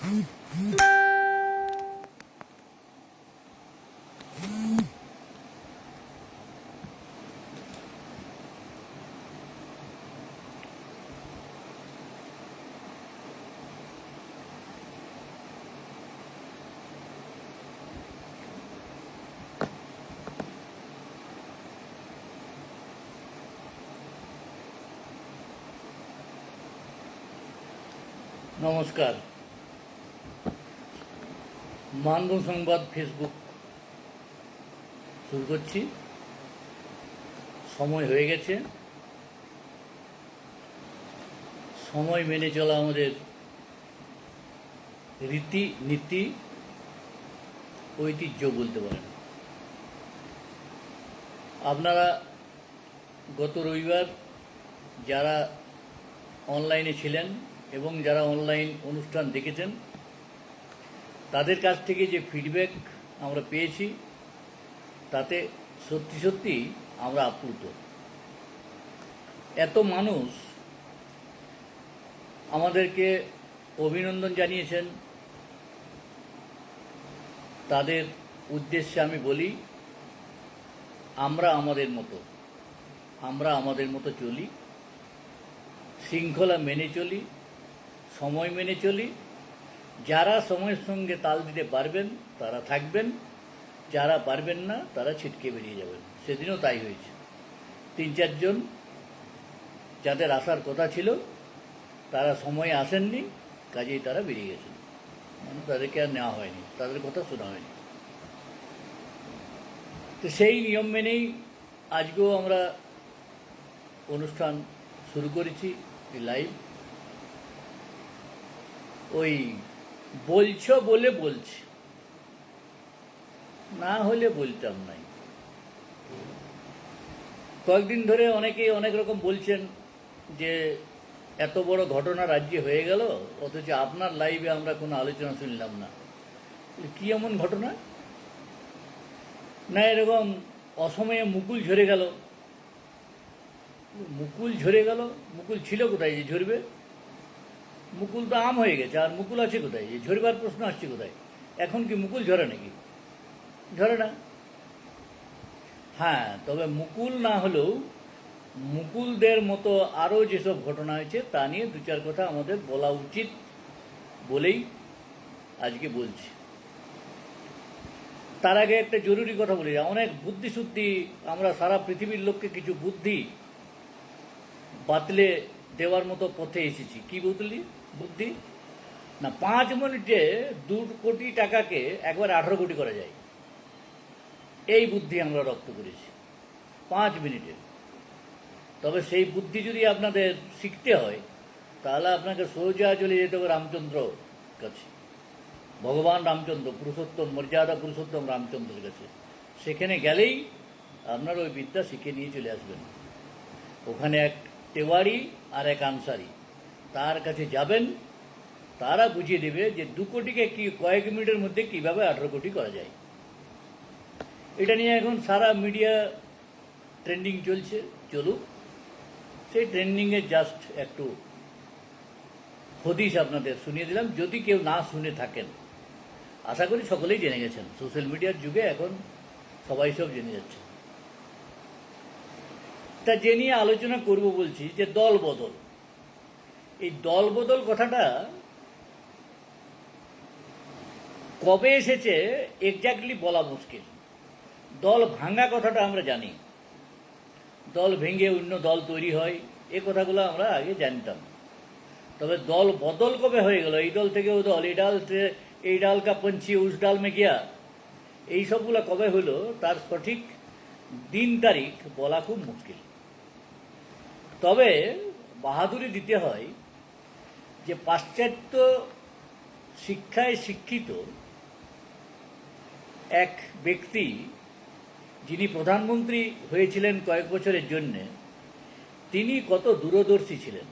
নমস্কার। মানব সংবাদ ফেসবুক শুরু করছি। সময় হয়ে গেছে, সময় মেনে চলা আমাদের রীতি নীতি ঐতিহ্য বলতে পারেন। আপনারা গত রবিবার যারা অনলাইনে ছিলেন এবং যারা অনলাইন অনুষ্ঠান দেখেছেন, তাদের কাছ থেকে যে ফিডব্যাক আমরা পেয়েছি তাতে সত্যি সত্যি আমরা আপ্লুত। এত মানুষ আমাদেরকে অভিনন্দন জানিয়েছেন। তাদের উদ্দেশ্যে আমি বলি, আমরা আমাদের মতো চলি, শৃঙ্খলা মেনে চলি, সময় মেনে চলি। যারা সময়ের সঙ্গে তাল দিতে পারবেন তারা থাকবেন, যারা পারবেন না তারা ছিটকে বেরিয়ে যাবেন। সেদিনও তাই হয়েছে। ৩-৪ জন যাদের আসার কথা ছিল তারা সময়ে আসেননি, কাজেই তারা বেরিয়ে গেছেন। মানে তাদেরকে আর নেওয়া হয়নি, তাদের কথা শোনা হয়নি। তো সেই নিয়ম মেনেই আজকেও আমরা অনুষ্ঠান শুরু করেছি, লাইভ। ওই বলছো বলে বলছি, না হলে বলতাম নাই। কয়েকদিন ধরে অনেকেই অনেক রকম বলছেন যে এত বড় ঘটনা রাজ্যে হয়ে গেল, অথচ আপনার লাইভে আমরা কোনো আলোচনা শুনলাম না। কি এমন ঘটনা? না এরকম অসময়ে মুকুল ঝরে গেল। মুকুল ঝরে গেল, মুকুল ছিল কোথায় যে ঝরবে? মুকুল তো আম হয়ে গেছে, আর মুকুল আছে কোথায়? যে ঝরবার প্রশ্ন আসছে কোথায়? এখন কি মুকুল ঝরে নাকি? ঝরে না। হ্যাঁ, তবে মুকুল না হলেও মুকুলদের মতো আরও যেসব ঘটনা হয়েছে তা নিয়ে 2-4 কথা আমাদের বলা উচিত বলেই আজকে বলছি। তার আগে একটা জরুরি কথা বলি। অনেক বুদ্ধিশুদ্ধি, আমরা সারা পৃথিবীর লোককে কিছু বুদ্ধি বাতলে দেওয়ার মতো পথে এসেছি। কি বুদ্ধি? না, 5 মিনিটে 2 কোটি টাকাকে একবার 18 কোটি করা যায়, এই বুদ্ধি আমরা রপ্ত করেছি 5 মিনিটে। তবে সেই বুদ্ধি যদি আপনাদের শিখতে হয় তাহলে আপনাকে সোজা চলে যেতে হবে রামচন্দ্র কাছে, ভগবান রামচন্দ্র, পুরুষোত্তম, মর্যাদা পুরুষোত্তম রামচন্দ্রের কাছে। সেখানে গেলেই আপনার ওই বিদ্যা শিখে নিয়ে চলে আসবেন। ওখানে এক তেওয়ারি আর এক আনসারি, তার কাছে যাবেন, তারা বুঝিয়ে দেবে যে 2 কোটিকে কি কয়েক মিনিটের মধ্যে কিভাবে 18 কোটি করা যায়। এটা নিয়ে এখন সারা মিডিয়া ট্রেন্ডিং চলছে, চলুক। সেই ট্রেন্ডিংয়ে জাস্ট একটু হদিশ আপনাদের শুনিয়ে দিলাম, যদি কেউ না শুনে থাকেন। আশা করি সকলেই জেনে গেছেন, সোশ্যাল মিডিয়ার যুগে এখন সবাই সব জেনে যাচ্ছে। তা যে নিয়ে আলোচনা করব বলছি যে দল বদল। এই দল বদল কথাটা কবে এসেছে এক্স্যাক্টলি বলা মুশকিল। দল ভাঙা কথাটা আমরা জানি, দল ভেঙে অন্য দল তৈরি হয়, এ কথাগুলো আমরা আগে জানতাম। তবে দল বদল কবে হয়ে গেল, এই দল থেকে ও দল, এই ডাল কা পঞ্চি উস ডাল মে গিয়া, এই সবগুলো কবে হলো তার সঠিক দিন তারিখ বলা খুব মুশকিল। তবে বাহাদুরি দিতে হয় যে পাশ্চাত্য শিক্ষায় শিক্ষিত এক ব্যক্তি, যিনি প্রধানমন্ত্রী হয়েছিলেন কয়েক বছরের জন্যে, তিনি কত দূরদর্শী ছিলেন।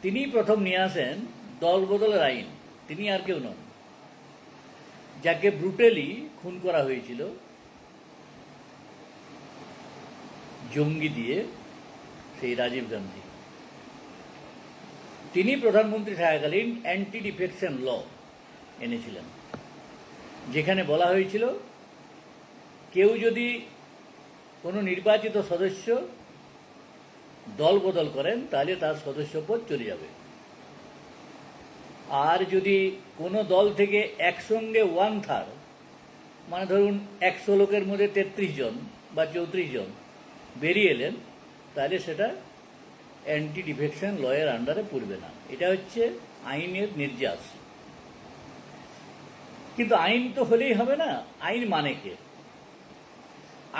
তিনি প্রথম নিয়ে আসেন দল বদলের আইন। তিনি আর কেউ নন, যাকে ব্রুটালি খুন করা হয়েছিল জঙ্গি দিয়ে, সেই রাজীব গান্ধী। তিনি প্রধানমন্ত্রী থাকাকালীন অ্যান্টি ডিফেকশন ল এনেছিলেন, যেখানে বলা হয়েছিল কেউ যদি কোনো নির্বাচিত সদস্য দল বদল করেন তাহলে তার সদস্যপদ চলে যাবে। আর যদি কোনো দল থেকে একসঙ্গে 1/3 মানে ধরুন 100 লোকের মধ্যে 33 জন বা 34 জন বেরিয়ে এলেন, তাহলে সেটা অ্যান্টি ডিফেকশন লয়ের আন্ডারে পড়বে না। এটা হচ্ছে আইনের নির্যাস। কিন্তু আইন তো হলেই হবে না, আইন মানে কে?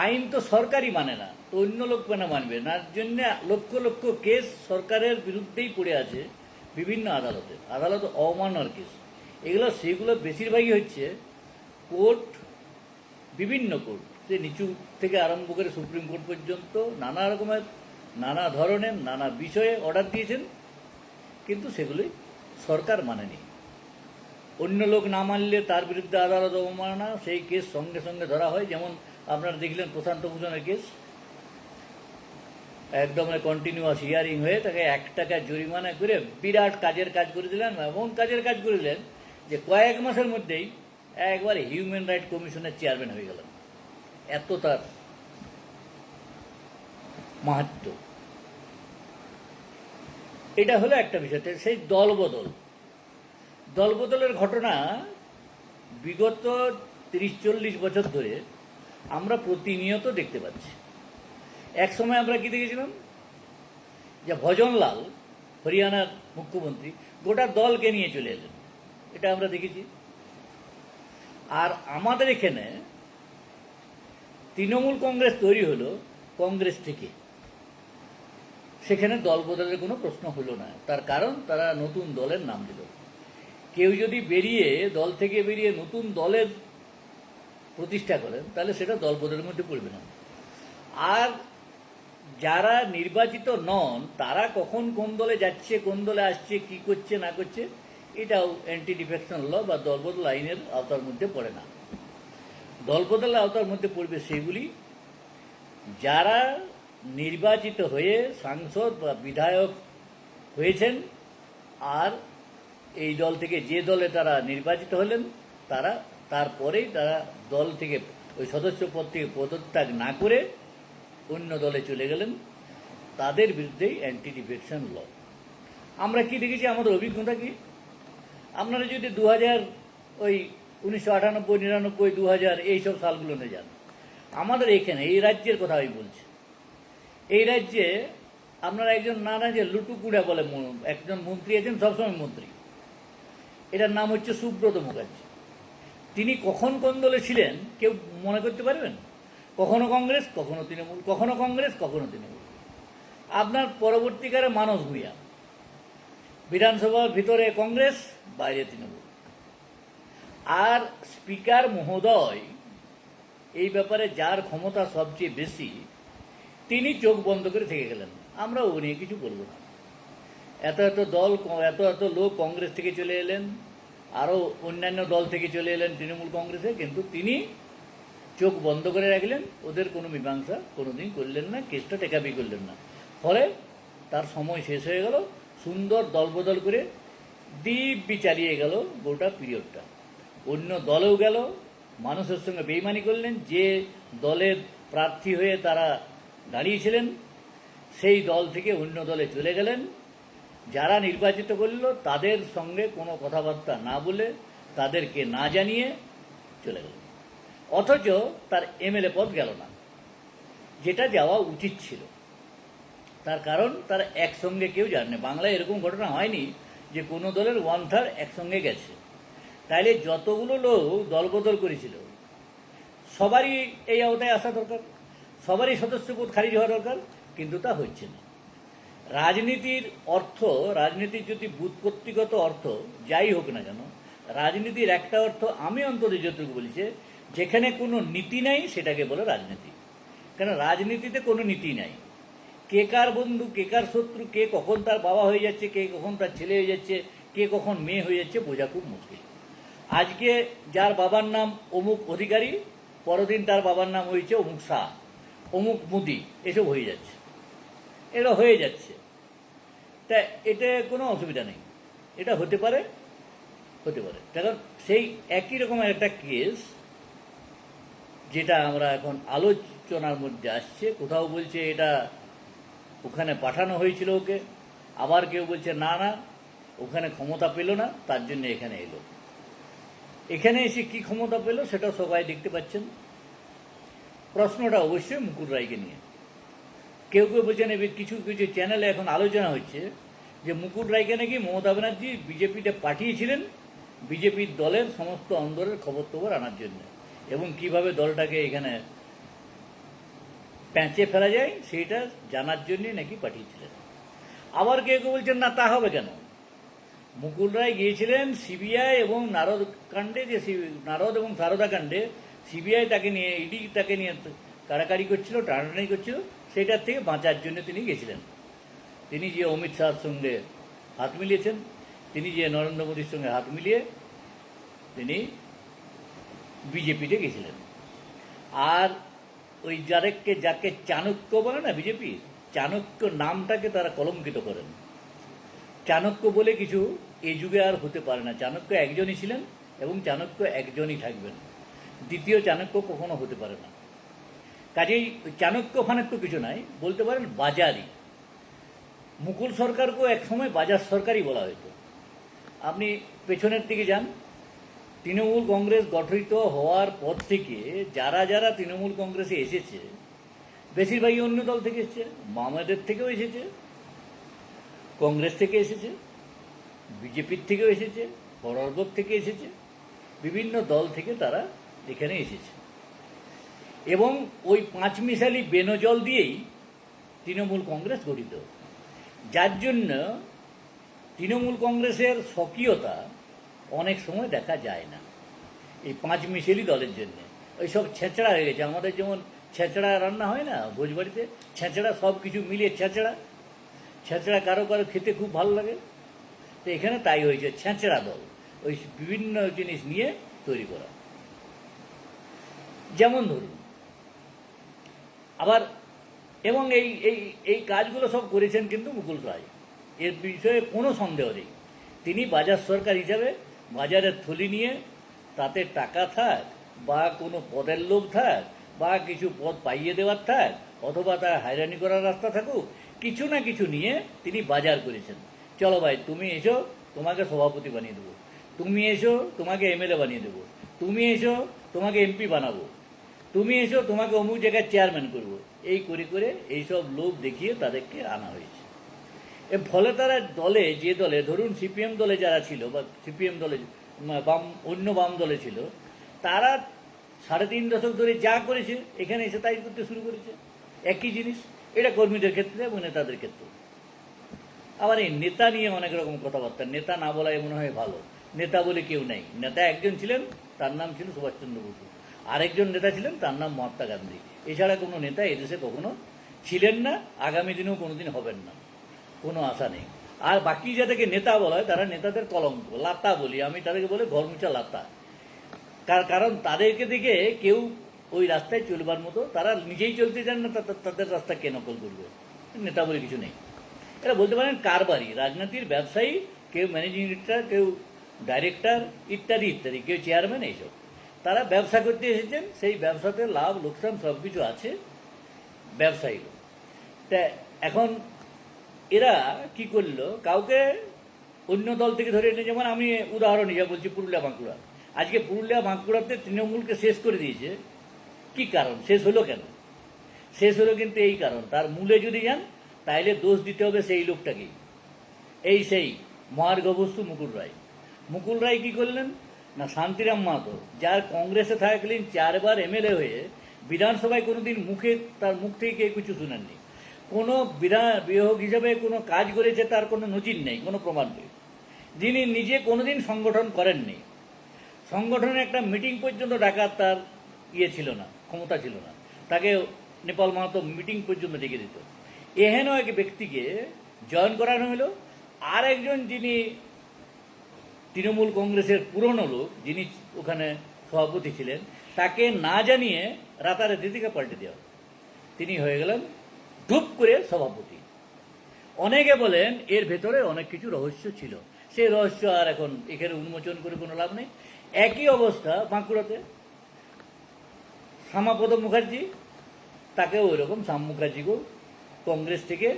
আইন তো সরকারই মানে না, তো অন্য লোক কেন মানবে না? জন্য লক্ষ লক্ষ কেস সরকারের বিরুদ্ধেই পড়ে আছে বিভিন্ন আদালতে, আদালত অবমাননার কেস। সেগুলো বেশিরভাগই হচ্ছে কোর্ট, বিভিন্ন কোর্ট, সে নিচু থেকে আরম্ভ করে সুপ্রিম কোর্ট পর্যন্ত নানা রকমের, নানা ধরনের, নানা বিষয়ে অর্ডার দিয়েছেন, কিন্তু সেগুলোই সরকার মানেনি। অন্য লোক না মানলে তার বিরুদ্ধে আদালত অবমাননা, সেই কেস সঙ্গে সঙ্গে ধরা হয়। যেমন আপনারা দেখলেন প্রশান্ত ভূষণের কেস, একদম কন্টিনিউয়াস হিয়ারিং হয়ে তাকে 1 টাকা জরিমানা করে বিরাট কাজের কাজ করে দিলেন। এমন কাজের কাজ করে দিলেন যে কয়েক মাসের মধ্যেই একবার হিউম্যান রাইট কমিশনের চেয়ারম্যান হয়ে গেলেন। এত তার মাহাত্ম্য। এটা হলো একটা বিষয়। সেই দলবদলের ঘটনা বিগত 30-40 বছর ধরে আমরা প্রতিনিয়ত দেখতে পাচ্ছি। এক সময় আমরা কি দেখেছিলাম, যে ভজনলাল, হরিয়ানার মুখ্যমন্ত্রী, গোটা দলকে নিয়ে চলে এলেন, এটা আমরা দেখেছি। আর আমাদের এখানে তৃণমূল কংগ্রেস তৈরি হলো কংগ্রেস থেকে, সেখানে দল বদলের কোনো প্রশ্ন হলো না। তার কারণ তারা নতুন দলের নাম দিল। কেউ যদি দল থেকে বেরিয়ে নতুন দলের প্রতিষ্ঠা করেন, তাহলে সেটা দল বদলের মধ্যে পড়বে না। আর যারা নির্বাচিত নন, তারা কখন কোন দলে যাচ্ছে, কোন দলে আসছে, কি করছে না করছে, এটাও অ্যান্টি ডিফেকশন ল বা দলবদল আইনের আওতার মধ্যে পড়ে না। দলবদলের আওতার মধ্যে পড়বে সেগুলি যারা নির্বাচিত হয়ে সাংসদ বা বিধায়ক হয়েছেন, আর এই দল থেকে যে দলে তারা নির্বাচিত হলেন, তারপরেই তারা দল থেকে ওই সদস্য পদ থেকে পদত্যাগ না করে অন্য দলে চলে গেলেন, তাদের বিরুদ্ধেই অ্যান্টি ডিফেকশন ল। আমরা কি দেখেছি, আমাদের অভিজ্ঞতা কি? আপনারা যদি 1998, 99, 2000 এইসব সালগুলোতে যান, আমাদের এখানে এই রাজ্যের কথা আমি বলছি, এই রাজ্যে আপনারা একজন নানা যে লুটুকুড়া বলে একজন মন্ত্রী আছেন, সবসময় মন্ত্রী, এটার নাম হচ্ছে সুব্রত মুখার্জি। তিনি কখন কোন দলে ছিলেন কেউ মনে করতে পারবেন? কখনো কংগ্রেস, কখনো তৃণমূল, কখনো কংগ্রেস, কখনো তৃণমূল। আপনার পরবর্তীকালে মানস ভূঁইয়া, বিধানসভার ভিতরে কংগ্রেস, বাইরে তৃণমূল। আর স্পিকার মহোদয়, এই ব্যাপারে যার ক্ষমতা সবচেয়ে বেশি, তিনি চোখ বন্ধ করে থেকে গেলেন, আমরা ও নিয়ে কিছু বলবো না। এত এত লোক কংগ্রেস থেকে চলে এলেন, আরও অন্যান্য দল থেকে চলে এলেন তৃণমূল কংগ্রেসে, কিন্তু তিনি চোখ বন্ধ করে রাখলেন, ওদের কোনো মীমাংসা কোনোদিন করলেন না, কেসটা টেকাবি করলেন না। ফলে তার সময় শেষ হয়ে গেল, সুন্দর দলবদল করে দিব্যি চালিয়ে গেল গোটা পিরিয়ডটা। অন্য দলেও গেল, মানুষের সঙ্গে বেইমানি করলেন। যে দলের প্রার্থী হয়ে তারা দাঁড়িয়েছিলেন, সেই দল থেকে অন্য দলে চলে গেলেন। যারা নির্বাচিত করল, তাদের সঙ্গে কোনো কথাবার্তা না বলে, তাদেরকে না জানিয়ে চলে গেল। অথচ তার এমএলএ পদ গেল না, যেটা যাওয়া উচিত ছিল। তার কারণ তারা একসঙ্গে কেউ জানে। বাংলায় এরকম ঘটনা হয়নি যে কোনো দলের 1/3 একসঙ্গে গেছে। তাইলে যতগুলো লোক দলবদল করেছিল, সবারই এই আওতায় আসা দরকার, সবারই সদস্যপদ খারিজ হওয়া দরকার, কিন্তু তা হচ্ছে না। রাজনীতির অর্থ, রাজনীতির যদি ব্যুৎপত্তিগত অর্থ যাই হোক না কেন, রাজনীতির একটা অর্থ, আমি অন্তত যতটুকু বলছি, যেখানে কোনো নীতি নাই সেটাকে বলে রাজনীতি। কেন রাজনীতিতে কোনো নীতি নাই। কে কার বন্ধু, কে কার শত্রু, কে কখন তার বাবা হয়ে যাচ্ছে, কে কখন তার ছেলে হয়ে যাচ্ছে, কে কখন মেয়ে হয়ে যাচ্ছে, বোঝা খুব মুশকিল। আজকে যার বাবার নাম অমুক অধিকারী, পরদিন তার বাবার নাম হয়েছে অমুক শাহ, অমুক মুদি, এসব হয়ে যাচ্ছে, এটা হয়ে যাচ্ছে। তা এতে কোনো অসুবিধা নেই, এটা হতে পারে, হতে পারে। কারণ সেই একই রকমের একটা কেস যেটা আমরা এখন আলোচনার মধ্যে আসছে, কোথাও বলছে এটা ওখানে পাঠানো হয়েছিল ওকে, আবার কেউ বলছে না না ওখানে ক্ষমতা পেল না তার জন্য এখানে এলো। এখানে এসে কি ক্ষমতা পেল সেটা সবাই দেখতে পাচ্ছেন। প্রশ্নটা অবশ্যই মুকুল রায়কে নিয়ে। কেউ কেউ বলছেন কিছু কিছু চ্যানেলে এখন আলোচনা হচ্ছে যে মুকুল রায়কে নাকি মমতা ব্যানার্জি বিজেপিতে পাঠিয়েছিলেন বিজেপির দলের সমস্ত অন্দরের খবর টবর আনার জন্য, এবং কিভাবে দলটাকে এখানে প্যাঁচে ফেলা যায় সেইটা জানার জন্যে নাকি পাঠিয়েছিলেন। আবার কেউ কেউ বলছেন না তা হবে কেন, মুকুল রায় গিয়েছিলেন সিবিআই এবং নারদ কাণ্ডে, যে নারদ এবং সারদা কাণ্ডে সিবিআই তাকে নিয়ে, ইডি তাকে নিয়ে কাড়াকাড়ি করছিল, টানাটানি করছিল, সেটার থেকে বাঁচার জন্য তিনি গেছিলেন। তিনি যে অমিত শাহর সঙ্গে হাত মিলিয়েছেন, তিনি যে নরেন্দ্র মোদীর সঙ্গে হাত মিলিয়ে তিনি বিজেপিতে গেছিলেন। আর ওই যাকে চাণক্য বলে না বিজেপি, চাণক্য নামটাকে তারা কলঙ্কিত করেন। চাণক্য বলে কিছু এই যুগে আর হতে পারে না। চাণক্য একজনই ছিলেন এবং চাণক্য একজনই থাকবেন, দ্বিতীয় চাণক্য কখনো হতে পারে না। কাজেই চাণক্য ফাণক্য কিছু নাই, বলতে পারেন বাজারই। মুকুল সরকারকেও একসময় বাজার সরকারই বলা হতো। আপনি পেছনের দিকে যান, তৃণমূল কংগ্রেস গঠিত হওয়ার পর থেকে যারা যারা তৃণমূল কংগ্রেসে এসেছে বেশিরভাগই অন্য দল থেকে এসেছে, মামাদের থেকেও এসেছে, কংগ্রেস থেকে এসেছে, বিজেপির থেকেও এসেছে, ফরওয়ার্ড থেকে এসেছে, বিভিন্ন দল থেকে তারা এখানে এসেছে। এবং ওই পাঁচমিশালি বেনজল দিয়েই তৃণমূল কংগ্রেস গঠিত, যার জন্য তৃণমূল কংগ্রেসের স্বকীয়তা অনেক সময় দেখা যায় না এই পাঁচমিশালি দলের জন্য। ওই সব ছেঁচড়া হয়ে গেছে। আমাদের যেমন ছেঁচড়া রান্না হয় না ভোজবাড়িতে, ছেঁচড়া সব কিছু মিলিয়ে ছেঁচড়া, ছেঁচড়া কারো কারো খেতে খুব ভালো লাগে, তো এখানে তাই হয়েছে ছেঁচড়া দল, ওই বিভিন্ন জিনিস নিয়ে তৈরি করা। যেমন ধরুন আবার, এবং এই এই এই কাজগুলো সব করেছেন কিন্তু মুকুল রায়, এর বিষয়ে কোনো সন্দেহ নেই। তিনি বাজার সরকার হিসাবে বাজারের থলি নিয়ে তাতে টাকা থাক বা কোনো পদের লোভ থাক বা কিছু পদ পাইয়ে দেওয়ার থাক অথবা তার হয়রানি করার রাস্তা থাকুক, কিছু না কিছু নিয়ে তিনি বাজার করেছেন। চলো ভাই তুমি এসো, তোমাকে সভাপতি বানিয়ে দেবো, তুমি এসো তোমাকে এমএলএ বানিয়ে দেবো, তুমি এসো তোমাকে এমপি বানাবো, তুমি এসো তোমাকে অমুক জায়গায় চেয়ারম্যান করবো, এই করে করে এইসব লোভ দেখিয়ে তাদেরকে আনা হয়েছে। এর ফলে তারা দলে, যে দলে ধরুন সিপিএম দলে যারা ছিল বা সিপিএম দলে বাম অন্য বাম দলে ছিল, তারা 3.5 দশক ধরে যা করেছে এখানে এসে তাই করতে শুরু করেছে, একই জিনিস। এটা কর্মীদের ক্ষেত্রে এবং নেতাদের ক্ষেত্রে। আবার এই নেতা নিয়ে অনেক রকম কথাবার্তা, নেতা না বলাই মনে হয় ভালো। নেতা বলে কেউ নেই। নেতা একজন ছিলেন, তার নাম ছিল সুভাষচন্দ্র বসু, আরেকজন নেতা ছিলেন তার নাম মহাত্মা গান্ধী। এছাড়া কোনো নেতা এদেশে কখনো ছিলেন না, আগামী দিনেও কোনোদিন হবেন না, কোনো আশা নেই। আর বাকি যাদেরকে নেতা বলা হয় তারা নেতাদের কলঙ্ক, লাতা বলি আমি তাদেরকে, বলে ঘরমুচা লাতা। কারণ তাদেরকে দেখে কেউ ওই রাস্তায় চলবার মতো, তারা নিজেই চলতে চান না, তাদের রাস্তা কে নকল করবে। নেতা বলে কিছু নেই। এরা বলতে পারেন কারবারি, রাজনীতির ব্যবসায়ী, কেউ ম্যানেজিং ডিরেক্টর, কেউ ডাইরেক্টর ইত্যাদি ইত্যাদি, কেউ চেয়ারম্যান, এইসব। তারা ব্যবসা করতে এসেছেন, সেই ব্যবসাতে লাভ লোকসান সব কিছু আছে, ব্যবসায়ী। তা এখন এরা কি করলো, কাউকে অন্য দল থেকে ধরে এনে, যেমন আমি উদাহরণ হিসাবে বলছি পুরুলিয়া বাঁকুড়া। আজকে পুরুলিয়া বাঁকুড়াতে তৃণমূলকে শেষ করে দিয়েছে। কি কারণ শেষ হলো কেন? শেষ হলো কিন্তু এই কারণ, তার মূলে যদি যান তাইলে দোষ দিতে হবে সেই লোকটাকেই, সেই মহার্ঘবস্তু মুকুল রায়। মুকুল রায় কি করলেন না, শান্তিরাম মাহাতো, যার কংগ্রেসে থাকলেন 4 বার এমএলএ হয়ে, বিধানসভায় কোনোদিন তার মুখ থেকে কেউ কিছু শুনেননি। কোনো বিধায়ক হিসাবে কোনো কাজ করেছে তার কোনো নজির নেই, কোনো প্রমাণ নেই। যিনি নিজে কোনোদিন সংগঠন করেননি, সংগঠনের একটা মিটিং পর্যন্ত ডাকার তার ছিল না, ক্ষমতা ছিল না, তাকে নেপাল মাহাতো মিটিং পর্যন্ত ডেকে দিত। এহেন এক ব্যক্তিকে জয়েন করানো হলো। আর একজন যিনি তৃণমূল কংগ্রেসের পুরনো লোক, যিনি ওখানে সভাপতি ছিলেন, তাকে না জানিয়ে রাতারাতি থেকে পাল্টে দেওয়া, তিনি হয়ে গেলেন ধূপ করে সভাপতি। অনেকে বলেন এর ভেতরে অনেক কিছু রহস্য ছিল, সেই রহস্য আর এখন এখানে উন্মোচন করে কোনো লাভ নেই। একই অবস্থা বাঁকুড়াতে শ্যামাপদ মুখার্জি, তাকেও ওই রকম শ্যাম মুখার্জিকেও কংগ্রেস থেকে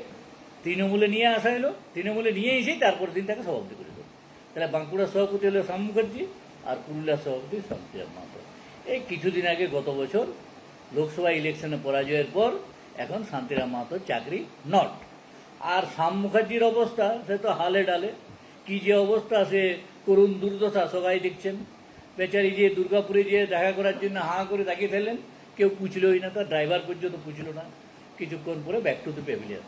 তৃণমূলে নিয়ে আসা হলো, তৃণমূলে নিয়ে এসেই তারপর দিন তাকে সভাপতি করে দিল। তাহলে বাঁকুড়ার সভাপতি হলো শ্যাম মুখার্জি আর পুরুলিয়ার সভাপতি শান্তিরাম মাহাতো। এই কিছুদিন আগে গত বছর লোকসভা ইলেকশনে পরাজয়ের পর এখন শান্তিরাম মাহাতোর চাকরি নট। আর শ্যাম মুখার্জির অবস্থা সে তো হালে ডালে, কি যে অবস্থা, সে করুণ দুর্দশা সবাই দেখছেন। বেচারি যে দুর্গাপুরে গিয়ে দেখা করার জন্য হাঁ করে তাকিয়ে ফেললেন, কেউ পুছলই না, তার ড্রাইভার পর্যন্ত পুছল না। কিছুক্ষণ পরে ব্যাক টু দ্য প্যাভিলিয়ন।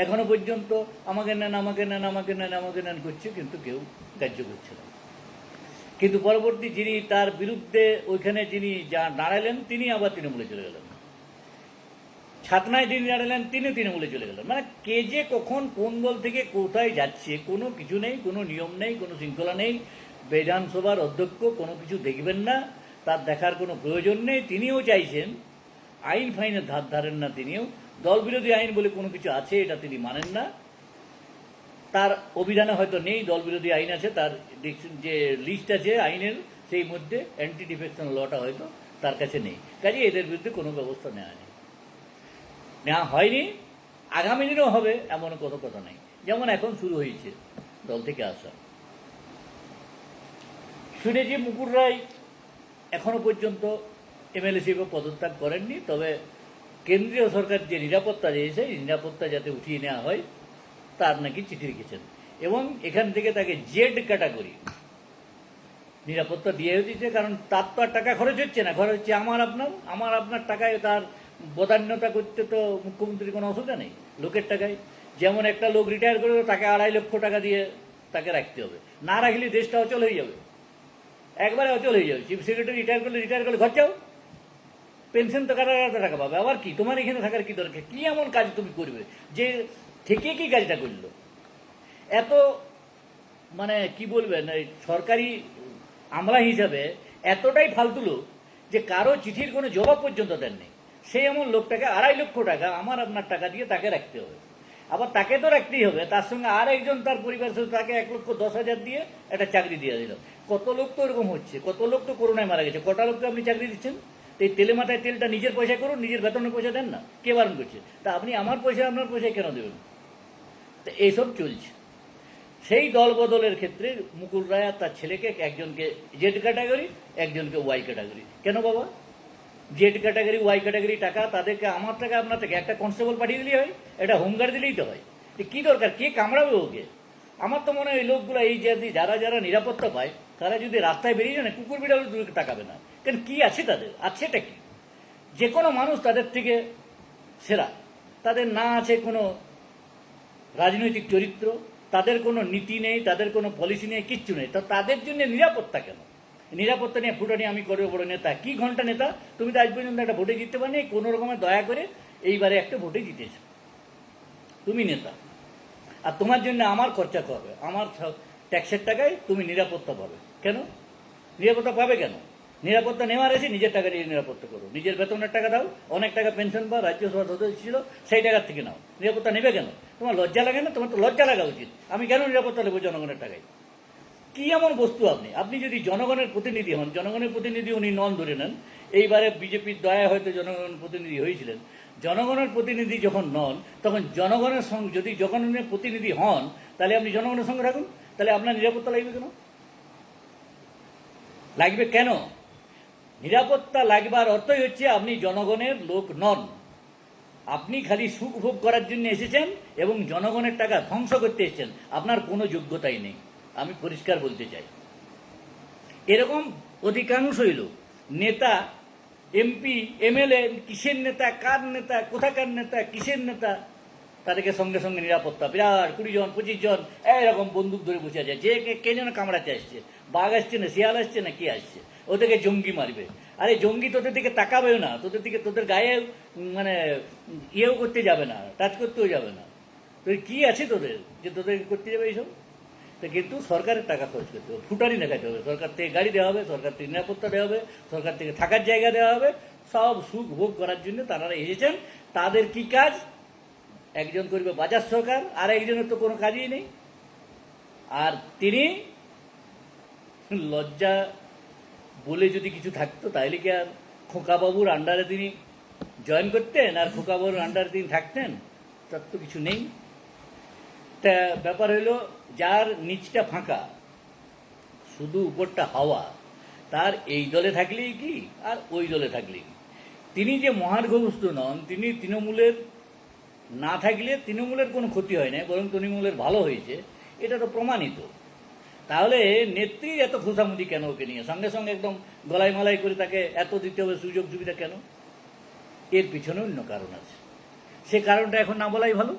এখনো পর্যন্ত আমাকে নেন, আমাকে নেন, আমাকে নেন, আমাকে নেন করছে, কিন্তু কেউ গ্রাহ্য করছে না। কিন্তু পরবর্তী যিনি তার বিরুদ্ধে ওইখানে যিনি দাঁড়ালেন, তিনি আবার তৃণমূলে চলে গেলেন। ছাতনায় যিনি দাঁড়ালেন, তিনি তৃণমূলে চলে গেলেন। মানে কে যে কখন কোন দল থেকে কোথায় যাচ্ছে কোনো কিছু নেই, কোনো নিয়ম নেই, কোনো শৃঙ্খলা নেই। বিধানসভার অধ্যক্ষ কোনো কিছু দেখবেন না, তার দেখার কোনো প্রয়োজন নেই। তিনিও চাইছেন, আইন ফাইনের ধার ধারেন না, তিনিও দল বিরোধী আইন বলে কোনো কিছু আছে এটা তিনি মানেন না। তার অভিধানে হয়তো নেই দল বিরোধী আইন আছে, তার যে লিস্ট আছে আইনের সেই মধ্যে অ্যান্টি ডিফেকশন লটা হয়তো তার কাছে নেই। কাজে এদের বিরুদ্ধে কোনো ব্যবস্থা নেওয়া হয়নি, আগামী দিনেও হবে এমন কোনো কথা নেই। যেমন এখন শুরু হয়েছে দল থেকে আসা। শুনেছি মুকুল রায় এখনো পর্যন্ত এমএলএ হিসেবে পদত্যাগ করেননি, তবে কেন্দ্রীয় সরকার যে নিরাপত্তা দিয়েছে, নিরাপত্তা যাতে উঠিয়ে নেওয়া হয় তার নাকি চিঠি লিখেছেন, এবং এখান থেকে তাকে জেড ক্যাটাগরি নিরাপত্তা দিয়ে দিচ্ছে। কারণ তার তো আর টাকা খরচ হচ্ছে না, খরচ হচ্ছে আমার আপনার টাকায়। তার বদান্যতা করতে তো মুখ্যমন্ত্রীর কোনো অসুবিধা নেই, লোকের টাকায়। যেমন একটা লোক রিটায়ার করে তাকে 2.5 লক্ষ টাকা দিয়ে তাকে রাখতে হবে, না রাখলে দেশটা অচল হয়ে যাবে, একবারে অচল হয়ে যাবে। চিফ সেক্রেটারি রিটায়ার করলে ঘর যাও, পেনশন তো কাটা টাকা পাবে, আবার কি তোমার এখানে থাকার কি দরকার? কি এমন কাজ তুমি করবে যে থেকে কি কাজটা করলো? এত মানে কি বলবেন, সরকারি আমলা হিসাবে এতটাই ফালতু লোক যে কারো চিঠির কোনো জবাব পর্যন্ত দেননি। সেই এমন লোকটাকে 2.5 লক্ষ টাকা আমার আপনার টাকা দিয়ে তাকে রাখতে হবে, আবার তাকে তো রাখতেই হবে, তার সঙ্গে আর একজন তার পরিবার তাকে 1,10,000 দিয়ে একটা চাকরি দিয়ে দিল। কত লোক তো এরকম হচ্ছে, কত লোক তো করোনায় মারা গেছে, কটা লোককে আপনি চাকরি দিচ্ছেন? এই তেলে মাথায় তেলটা নিজের পয়সায় করুন, নিজের বেতনের পয়সা দেন না, কে বারণ করছে? তা আপনি আমার পয়সা আপনার পয়সায় কেন দেবেন? তো এইসব চলছে। সেই দল বদলের ক্ষেত্রে মুকুল রায় আর তার ছেলেকে একজনকে জেড ক্যাটাগরি, একজনকে ওয়াই ক্যাটাগরি। কেন বাবা? জেড ক্যাটাগরি ওয়াই ক্যাটাগরি টাকা তাদেরকে, আমার টাকা আপনার টাকা, একটা কনস্টেবল পাঠিয়ে দিলেই হয়, একটা হোমগার্ড দিলেই তো হয়। কি দরকার, কে কামড়াবে ওকে? আমার তো মনে হয় এই লোকগুলো, এই যে যারা নিরাপত্তা পায় তারা যদি রাস্তায় বেরিয়ে যায় না, কুকুর বিড়াল দূরে তাকাবে না। কেন, কি আছে তাদের? আছেটা কি? যে কোনো মানুষ তাদের থেকে সেরা। তাদের না আছে কোনো রাজনৈতিক চরিত্র, তাদের কোনো নীতি নেই, তাদের কোনো পলিসি নেই, কিচ্ছু নেই। তো তাদের জন্য নিরাপত্তা কেন? নিরাপত্তা নিয়ে ফুটানি আমি করবো বড় নেতা, কি ঘন্টা নেতা? তুমি তো আজ পর্যন্ত একটা ভোটে জিততে পারনি, কোনো রকমের দয়া করে এইবারে একটা ভোটে জিতেছ, তুমি নেতা। আর তোমার জন্য আমার খরচা করবে, আমার ট্যাক্সের টাকায় তুমি নিরাপত্তা পাবে। কেন নিরাপত্তা পাবে? কেন নিরাপত্তা নেওয়ার এসে নিজের টাকা দিয়ে নিরাপত্তা করো, নিজের বেতনের টাকা দাও, অনেক টাকা পেনশন পাও, রাজ্যসভা সদস্য ছিল সেই টাকার থেকে নাও। নিরাপত্তা নেবে কেন? তোমার লজ্জা লাগে না? তোমার তো লজ্জা লাগা উচিত। আমি কেন নিরাপত্তা নেবো জনগণের টাকায়? কি এমন বস্তু আপনি? আপনি যদি জনগণের প্রতিনিধি হন, জনগণের প্রতিনিধি উনি নন ধরে নেন, এইবারে বিজেপির দয়া হয়তো জনগণের প্রতিনিধি হয়েছিলেন। জনগণের প্রতিনিধি যখন নন, তখন জনগণের সঙ্গে যদি জনগণের প্রতিনিধি হন, তাহলে আপনি জনগণের সঙ্গে থাকুন। তাহলে আপনার নিরাপত্তা লাগবে কেন? লাগবে কেন? নিরাপত্তা লাগবার অর্থই হচ্ছে আপনি জনগণের লোক নন, আপনি খালি সুখ ভোগ করার জন্য এসেছেন এবং জনগণের টাকা ধ্বংস করতে এসেছেন। আপনার কোনো যোগ্যতাই নেই, আমি পরিষ্কার বলতে চাই। এরকম অধিকাংশই লোক, নেতা, এমপি, এমএলএ, কিসের নেতা, কার নেতা, কোথাকার নেতা, কিসের নেতা, তাদেরকে সঙ্গে সঙ্গে নিরাপত্তা বিরাট 20 জন 25 জন এরকম বন্দুক ধরে বসে আছে, যে কে যেন কামড়াতে আসছে, বাঘ আসছে না শিয়াল আসছে না কি আসছে, ওদেরকে জঙ্গি মারবে। আরে জঙ্গি তোদের দিকে তাকাবেও না, তোদের দিকে, তোদের গায়ে মানে ইয়েও করতে যাবে না, টাচ করতেও যাবে না। তোদের কি আছে তোদের যে তোদের করতে যাবে এইসব? তো কিন্তু সরকারের টাকা খরচ করতে হবে, ফুটানি দেখাতে হবে, সরকার থেকে গাড়ি দেওয়া হবে, সরকার থেকে নিরাপত্তা দেওয়া হবে, সরকার থেকে থাকার জায়গা দেওয়া হবে, সব সুখ ভোগ করার জন্য তারা এসেছেন। তাদের কি কাজ? একজন করবে বাজার সরকার, আর একজনের তো কোনো কাজই নেই। আর তিনি লজ্জা বলে যদি কিছু থাকতো তাহলে কি আর খোকাবাবুর আন্ডারে তিনি জয়েন করতেন আর খোকাবাবুর আন্ডারে তিনি থাকতেন? তার তো কিছু নেই। তা ব্যাপার হলো, যার নিচটা ফাঁকা শুধু উপরটা হাওয়া, তার এই দলে থাকলেই কি আর ওই দলে থাকলেই কি। তিনি যে মহার্ঘবস্তু নন, তিনি তৃণমূলের না থাকলে তৃণমূলের কোনো ক্ষতি হয় না, বরং তৃণমূলের ভালো হয়েছে, এটা তো প্রমাণিত। তাহলে নেত্রী এত খোঁচামুদি কেন ওকে নিয়ে? সঙ্গে সঙ্গে একদম গলায় মালাই করে তাকে এত দিতে হবে সুযোগ সুবিধা কেন? এর পিছনে অন্য কারণ আছে। সে কারণটা এখন না বলাই ভালো।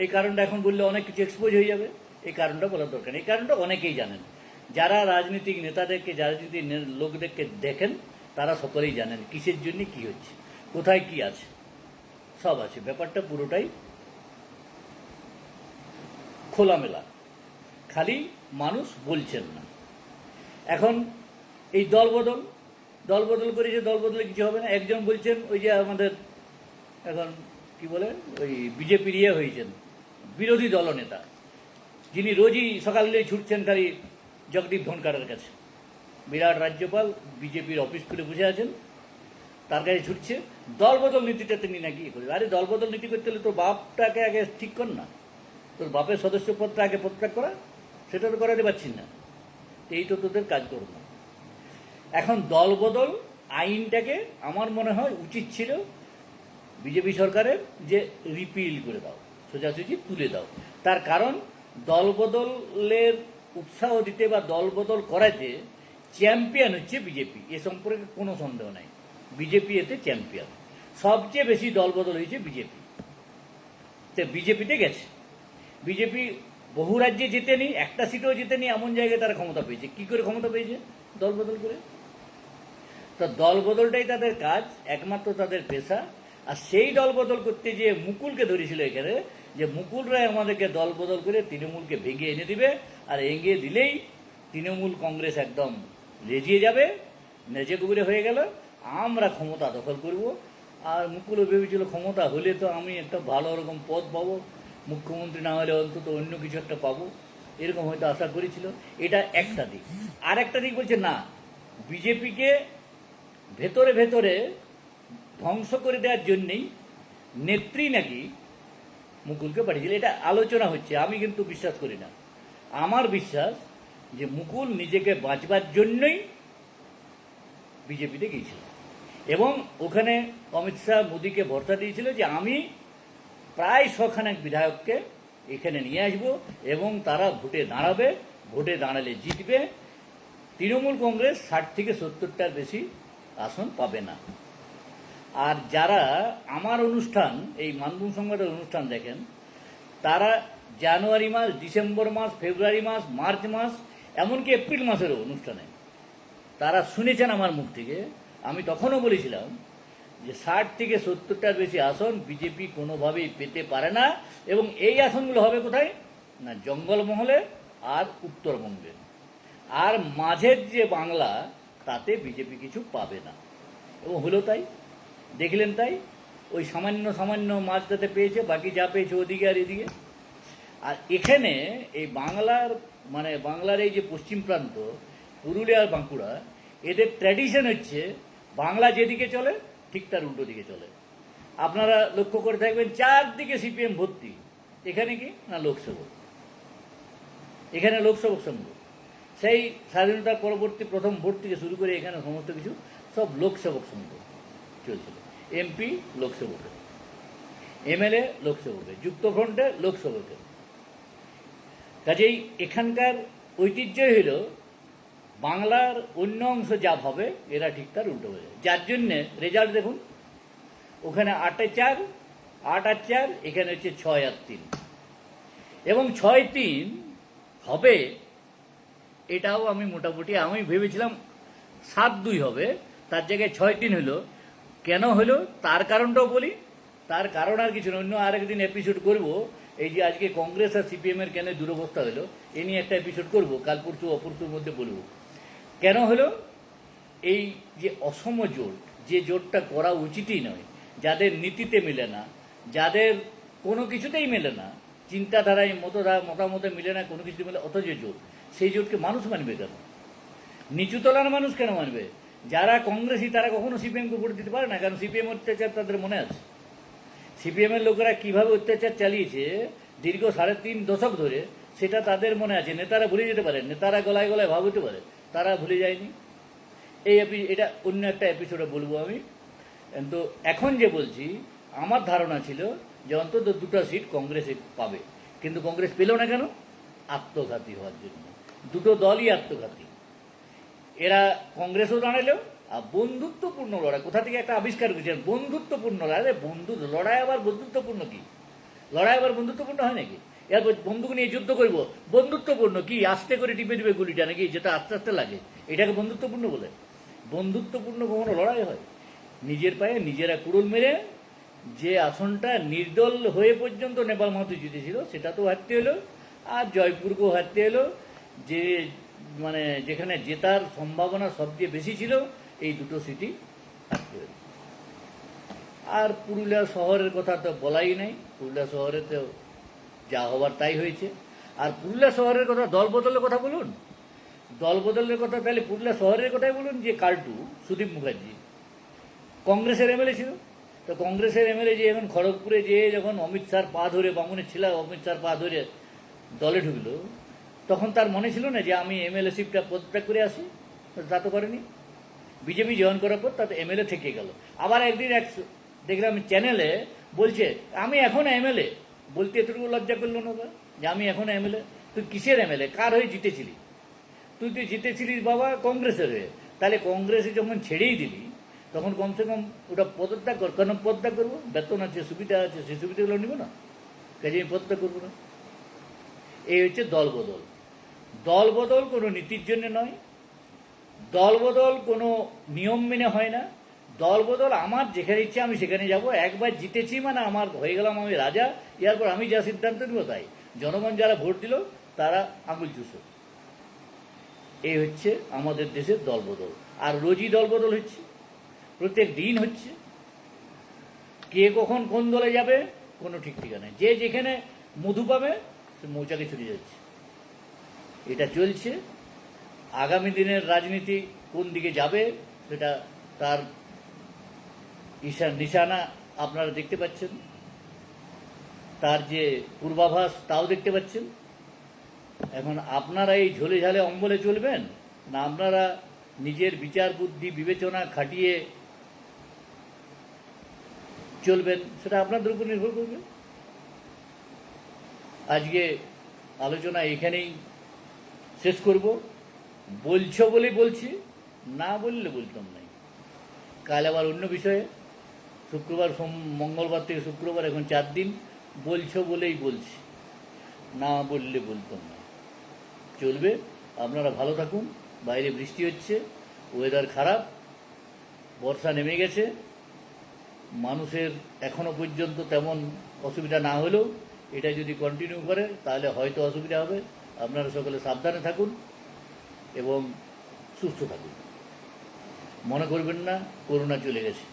এই কারণটা এখন বললে অনেক কিছু এক্সপোজ হয়ে যাবে। এই কারণটা বলার দরকার নেই। এই কারণটা অনেকেই জানেন, যারা রাজনীতিক নেতাদেরকে, রাজনীতিক লোকদেরকে দেখেন, তারা সকলেই জানেন কিসের জন্য কি হচ্ছে, কোথায় কি আছে, সব আছে। ব্যাপারটা পুরোটাই খোলামেলা, খালি মানুষ বলছেন না। এখন এই দল বদল করেছে, দল বদলে কিছু হবে না। একজন বলছেন ওই যে আমাদের এখন কি বলে ওই বিজেপির হয়েছেন বিরোধী দলনেতা, যিনি রোজই সকালে ছুটছেন খালি জগদীপ ধনকারের কাছে, বিরাট রাজ্যপাল, বিজেপির অফিস খুলে বসে আছেন, তার কাছে ছুটছে। দলবদল নীতিটা তিনি নাকি করবে। আরে দলবদল নীতি করতে হলে তোর বাপটাকে আগে ঠিক কর না, তোর বাপের সদস্য পদটা আগে প্রত্যাগ করা, সেটা তো করাতে পারছিস না। এই তো তোদের কাজ করব না। এখন দলবদল আইনটাকে আমার মনে হয় উচিত ছিল বিজেপি সরকারের যে রিপিল করে দাও, সোজাসুজি তুলে দাও। তার কারণ দলবদলের উৎসাহ দিতে বা দলবদল করাতে চ্যাম্পিয়ন হচ্ছে বিজেপি, এ সম্পর্কে কোনো সন্দেহ নাই। বিজেপি এতে চ্যাম্পিয়ন। সবচেয়ে বেশি দলবদল হয়েছে বিজেপি, তো বিজেপিতে গেছে। বিজেপি বহু রাজ্যে জেতেনি, একটা সিটও জেতেনি, এমন জায়গায় তারা ক্ষমতা পেয়েছে। কি করে ক্ষমতা পেয়েছে? দলবদল করে। তো দলবদলটাই তাদের কাজ, একমাত্র তাদের পেশা। আর সেই দলবদল করতে যে মুকুলকে ধরেছিল এখানে, যে মুকুল রায় আমাদেরকে দলবদল করে তৃণমূলকে ভেঙে এনে দিবে, আর এগিয়ে দিলেই তৃণমূল কংগ্রেস একদম লেজিয়ে যাবে, নেজে কুবুরে হয়ে গেল, আমরা ক্ষমতা দখল করব। আর মুকুলও ভেবেছিল ক্ষমতা হলে তো আমি একটা ভালো রকম পদ পাবো, মুখ্যমন্ত্রী না হলে অন্তত অন্য কিছু একটা পাবো, এরকম হয়তো আশা করেছিল। এটা একটা দিক। আর একটা দিক বলছে না, বিজেপিকে ভেতরে ভেতরে ধ্বংস করে দেওয়ার জন্যেই নেত্রী নাকি মুকুলকে পাঠিয়েছিল। এটা আলোচনা হচ্ছে, আমি কিন্তু বিশ্বাস করি না। আমার বিশ্বাস যে মুকুল নিজেকে বাঁচবার জন্যই বিজেপিতে গিয়েছিল, এবং ওখানে অমিত শাহ মোদীকে ভরসা দিয়েছিল যে আমি প্রায় 100 বিধায়ককে এখানে নিয়ে আসবো এবং তারা ভোটে দাঁড়াবে, ভোটে দাঁড়ালে জিতবে। তৃণমূল কংগ্রেস 60 থেকে 70টার বেশি আসন পাবে না। আর যারা আমার অনুষ্ঠান, এই মানভূম সংবাদের অনুষ্ঠান দেখেন, তারা জানুয়ারি মাস, ডিসেম্বর মাস, ফেব্রুয়ারি মাস, মার্চ মাস, এমনকি এপ্রিল মাসেরও অনুষ্ঠানে তারা শুনেছেন আমার মুখ থেকে। আমি তখনও বলেছিলাম যে 60 থেকে 70টার বেশি আসন বিজেপি কোনোভাবেই পেতে পারে না, এবং এই আসনগুলো হবে কোথায় না, জঙ্গলমহলে আর উত্তরবঙ্গে। আর মাঝের যে বাংলা, তাতে বিজেপি কিছু পাবে না, এবং হলো তাই, দেখলেন তাই। ওই সামান্য সামান্য মাঝটাতে পেয়েছে, বাকি যা পেয়েছে ওদিকে আর এদিকে। আর এখানে এই বাংলার মানে বাংলার এই যে পশ্চিম প্রান্ত, পুরুলিয়া আর বাঁকুড়া, এদের ট্র্যাডিশন হচ্ছে বাংলা যেদিকে চলে ঠিক তার উল্টো দিকে চলে। আপনারা লক্ষ্য করে থাকবেন চারদিকে সিপিএম ভর্তি। এখানে কি না, লোকসেবক। এখানে লোকসেবক সংঘ সেই স্বাধীনতার পরবর্তী প্রথম ভোট থেকে শুরু করে এখানে সমস্ত কিছু সব লোকসেবক সংঘ চলছিল। এমপি লোকসেবকের, এমএলএ লোকসেবকের, যুক্তফ্রন্টে লোকসেবকের। কাজেই এখানকার ঐতিহ্যই হল বাংলার অন্য অংশ যা ভাবে এরা ঠিক তার উল্টো হয়ে যায়। যার জন্যে রেজাল্ট দেখুন, ওখানে 8-এ 4, 8 আর 4, এখানে হচ্ছে 6 আর 3, এবং 6-3 হবে। এটাও আমি মোটামুটি আমি ভেবেছিলাম 7-2 হবে, তার জায়গায় 6-3 হলো। কেন হলো তার কারণটাও বলি। তার কারণ আর কিছু না, অন্য আরেকদিন এপিসোড করব। এই যে আজকে কংগ্রেস আর সিপিএমের কেন দুরবস্থা হলো, এ নিয়ে একটা এপিসোড করব, কাল পরশু অপরশুর মধ্যে বলবো কেন হলো। এই যে অসম জোট, যে জোটটা করা উচিতই নয়, যাদের নীতিতে মিলে না, যাদের কোনো কিছুতেই মেলে না, চিন্তাধারায় মতামতে মিলে না, কোনো কিছু মিলে, অথচ জোট। সেই জোটকে মানুষ মানবে কেন? নিচুতলার মানুষ কেন মানবে? যারা কংগ্রেসী তারা কখনো সিপিএমকে ভোট দিতে পারে না, কারণ সিপিএম অত্যাচার তাদের মনে আছে। সিপিএমের লোকেরা কীভাবে অত্যাচার চালিয়েছে দীর্ঘ 3.5 দশক ধরে, সেটা তাদের মনে আছে। নেতারা ভুলে যেতে পারে, নেতারা গলায় গলায় ভাব হতে পারে, তারা ভুলে যায়নি। এটা অন্য একটা এপিসোডে বলবো আমি। কিন্তু এখন যে বলছি, আমার ধারণা ছিল যে অন্তত 2টা সিট কংগ্রেসে পাবে, কিন্তু কংগ্রেস পেল না কেন? আত্মঘাতী হওয়ার জন্য। দুটো দলই আত্মঘাতী। এরা কংগ্রেসও দাঁড়ালো, আর বন্ধুত্বপূর্ণ লড়াই কোথা থেকে একটা আবিষ্কার করেছেন, বন্ধুত্বপূর্ণ লড়াই। লড়াই আবার বন্ধুত্বপূর্ণ কি? লড়াই আবার বন্ধুত্বপূর্ণ হয় নাকি? এরপর বন্দুক নিয়ে যুদ্ধ করবো, বন্ধুত্বপূর্ণ কি? আস্তে করে টিপে টিপে গুলিটা নাকি, যেটা আস্তে আস্তে লাগে, এটাকে বন্ধুত্বপূর্ণ বলে? বন্ধুত্বপূর্ণ কখনো লড়াই হয়? নিজের পায়ে নিজেরা কুড়ুল মেরে যে আসনটা নির্দল হয়ে পর্যন্ত নেপাল মাহাতো জিতেছিল, সেটা তো হারতে হলো, আর জয়পুরকেও হারতে হলো। যে মানে যেখানে জেতার সম্ভাবনা সবচেয়ে বেশি ছিল, এই 2টো সিটই হারতে হলো। আর পুরুলিয়া শহরের কথা তো বলাই নাই, পুরুলিয়া শহরে তো যা হবার তাই হয়েছে। আর পুরুলিয়া শহরের কথা, দল বদলের কথা বলুন, দল বদলের কথা তাহলে পুরুলিয়া শহরের কথাই বলুন। যে কাল্টু সুদীপ মুখার্জি কংগ্রেসের এমএলএ ছিল, তো কংগ্রেসের এমএলএ যে এখন খড়গপুরে যেয়ে যখন অমিত শাহর পা ধরে, বামুনের ছিল অমিত শাহর পা ধরে দলে ঢুকলো, তখন তার মনে ছিল না যে আমি এমএলএ সিটটা পদত্যাগ করে আসি? তা তো করেনি। বিজেপি জয়েন করার পর তাতে এমএলএ থেকে গেল। আবার একদিন দেখলাম চ্যানেলে বলছে আমি এখন এমএলএ। বলতে এতটুকু লজ্জা করলো না যে আমি এখন এমএলএ? তুই কিসের এমএলএ? কার হয়ে জিতেছিলি? তুই জিতেছিলিস বাবা কংগ্রেসের হয়ে। তাহলে কংগ্রেসে যখন ছেড়েই দিলি, তখন কমসে কম ওটা পদত্যাগ কর। কেন পদত্যাগ করবো? বেতন আছে, সুবিধা আছে, সেই সুবিধাগুলো নিব না, কাজে আমি পদত্যাগ করবো না। এই হচ্ছে দল বদল। দল বদল কোনো নীতির জন্য নয়, দল বদল কোনো নিয়ম মেনে হয় না। দল বদল আমার যেখানে ইচ্ছে আমি সেখানে যাব। একবার জিতেছি মানে আমার হয়ে গেলাম আমি রাজা, এরপর আমি যা সিদ্ধান্ত নেব তাই। জনগণ যারা ভোট দিল তারা আঙুল চুষো। এই হচ্ছে আমাদের দেশের দল বদল। আর রোজই দল বদল হচ্ছে, প্রত্যেক দিন হচ্ছে। কে কখন কোন দলে যাবে কোনো ঠিক ঠিকানা নেই। যে যেখানে মধু পাবে সে মৌচাকে ছুটে যাচ্ছে। এটা চলছে। আগামী দিনের রাজনীতি কোন দিকে যাবে সেটা তার নিশানা আপনারা দেখতে পাচ্ছেন, তার যে পূর্বাভাস তাও দেখতে পাচ্ছেন। এখন আপনারা এই ঝোলে ঝালে অম্বলে চলবেন, না আপনারা নিজের বিচার বুদ্ধি বিবেচনা খাটিয়ে চলবেন, সেটা আপনাদের উপর নির্ভর করবে। আজকে আলোচনা এখানেই শেষ করব। বলছো বলেই বলছি, না বললে বলতাম নাই। কাল আবার অন্য বিষয়ে, শুক্রবার মঙ্গলবার থেকে শুক্রবার, এখন 4 দিন বলছো বলেই বলছি, না বললে বলতাম না। চলবে। আপনারা ভালো থাকুন। বাইরে বৃষ্টি হচ্ছে, ওয়েদার খারাপ, বর্ষা নেমে গেছে। মানুষের এখনো পর্যন্ত তেমন অসুবিধা না হলেও এটা যদি কন্টিনিউ করে তাহলে হয়তো অসুবিধা হবে। আপনারা সকলে সাবধানে থাকুন এবং সুস্থ থাকুন। মনে করবেন না করোনা চলে গেছে,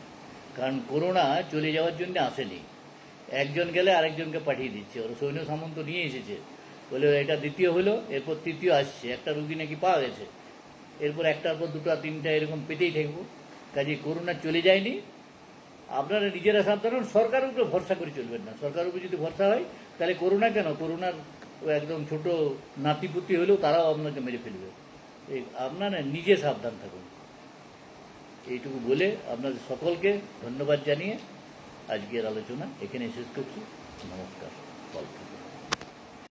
কারণ করোনা চলে যাওয়ার জন্য আসেনি। একজন গেলে আরেকজনকে পাঠিয়ে দিচ্ছে, ওরা সৈন্য সামন্ত নিয়ে এসেছে বলে এটা দ্বিতীয় হলো, এরপর তৃতীয় আসছে। একটা রুগী নাকি পাওয়া গেছে, এরপর একটার পর 2টা 3টা এরকম পেতেই থাকবো। কাজে করোনা চলে যায়নি। আপনারা নিজেরা সাবধান হন। সরকারের উপরে ভরসা করে চলবেন না। সরকারের উপরে যদি ভরসা হয় তাহলে করোনা কেন, করোনার একদম ছোট নাতিপুতি হলেও তারাও আপনাকে মেরে ফেলবে। আপনারা নিজে সাবধান থাকুন। এইটুকু বলে আপনাদের সকলকে ধন্যবাদ জানিয়ে আজকের আলোচনা এখানে শেষ করছি। নমস্কার।